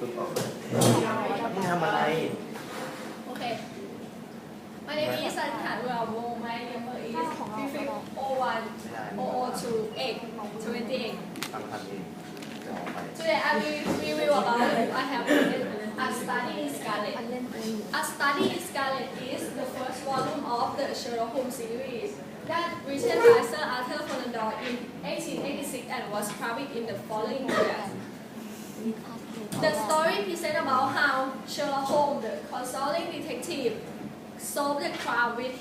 ฝึกออกนี่ทำอะไร Okay. My name is Sanhan Ramo. My number is 5501 0028 28. ฟังทันเองจะออกไป Today I will review about I have a study in Scarlet. A study in Scarlet is the first volume of the Sherlock Holmes series that written by Sir Arthur Conan Doyle in 1886 and was published in the following years. The story presents about how Sherlock Holmes, the consulting detective, solved the crime with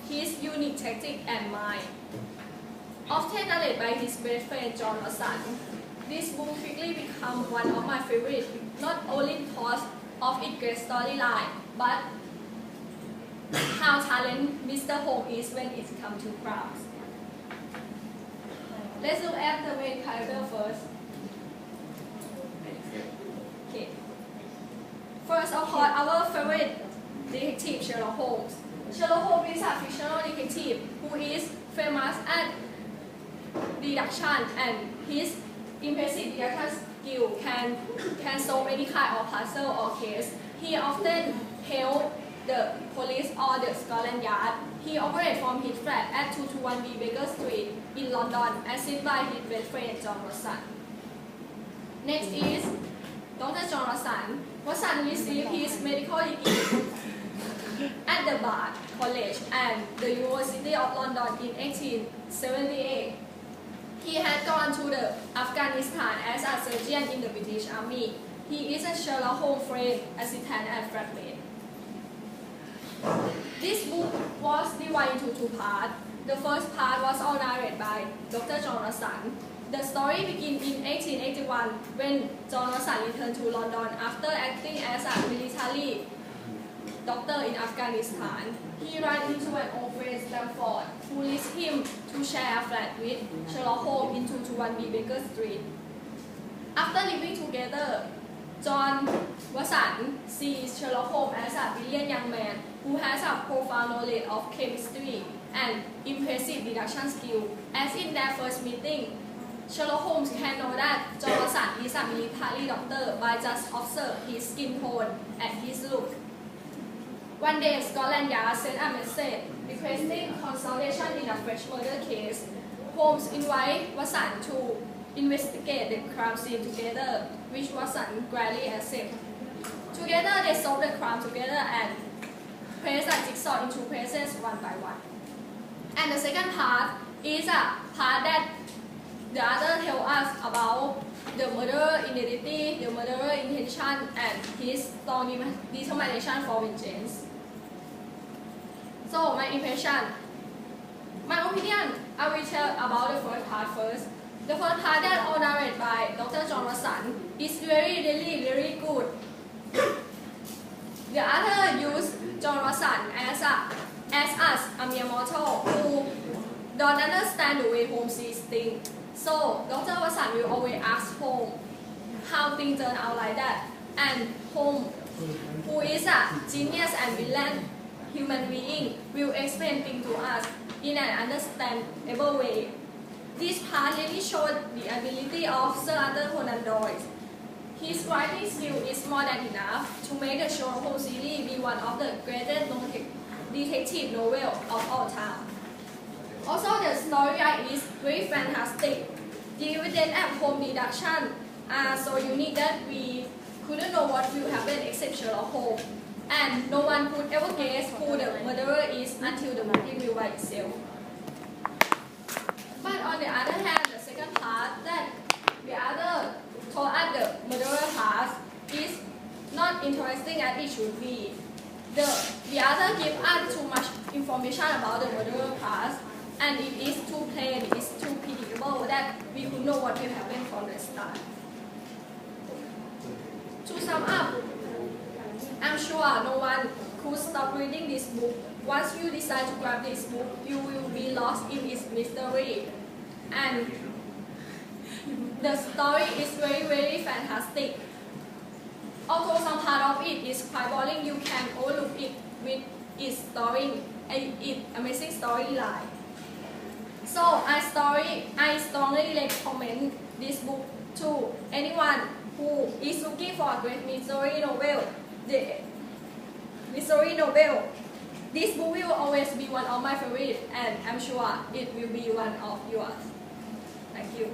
his unique tactic and mind. Often narrated by his best friend John Watson, this book quickly became one of my favorites, not only because of its great storyline, but how talented Mr. Holmes is when it comes to crimes. Let's look at the main character first. Okay. First of all, our favorite detective Sherlock Holmes. Sherlock Holmes is a fictional detective who is famous at deduction, and his impressive deduction skill can solve any kind of puzzle or case. He often helps the police or the Scotland Yard. He operates from his flat at 221B Baker Street in London, assisted by his best friend John Watson. Next is Dr. John Watson. Watson received his medical degree at the Bath College and the University of London in 1878. He had gone to the Afghanistan as a surgeon in the British Army. He is a Sherlock Holmes friend, assistant, and flatmate. This book was divided into two parts. The first part was all narrated by Dr. John Watson. The story begins in 1881 when John Watson returned to London after acting as a military doctor in Afghanistan. He ran into an old friend Stamford, who asked him to share a flat with Sherlock Holmes in 221B Baker Street. After living together, John Watson sees Sherlock Holmes as a brilliant young man who has a profound knowledge of chemistry and impressive deduction skill. As in their first meeting, Sherlock Holmes can know that John Watson is a military doctor by just observe his skin tone and his look. One day, Scotland Yard sent a message requesting consultation in a fresh murder case. Holmes invited Watson to investigate the crime scene together, which Watson gladly accepted. Together, they solved the crime together and placed a jigsaw into places one by one. And the second part is a part that the author tells us about the murderer identity, the murderer intention, and his strong determination for vengeance. So, my impression. My opinion, I will tell about the first part first. The first part that all narrated by Dr. John Watson is really good. The author used John Watson as us, a mere mortal who don't understand the way Holmes sees things. So, Dr. Watson will always ask Holmes how things turn out like that. And Holmes, who is a genius and brilliant human being, will explain things to us in an understandable way. This part really showed the ability of Sir Arthur Conan Doyle. His writing skill is more than enough to make the Sherlock Holmes series be one of the greatest detective novels of all time. Also, the storyline is very fantastic. The evidence at home deduction are so unique that we couldn't know what will happen except Sherlock Holmes. And no one could ever guess who the murderer is until the movie revealed by itself. But on the other hand, the second part that the other told us the murderer past is not interesting as it should be. The other give us too much information about the murderer past, and it is too plain, it is too predictable that we could know what will happen from the start. To sum up, I'm sure no one could stop reading this book. Once you decide to grab this book, you will be lost in its mystery. And the story is very fantastic. Although some part of it is quite boring, you can overlook it with its story and its amazing storyline. So I strongly recommend this book to anyone who is looking for a great mystery novel, mystery novel, this book will always be one of my favorites, and I'm sure it will be one of yours. Thank you.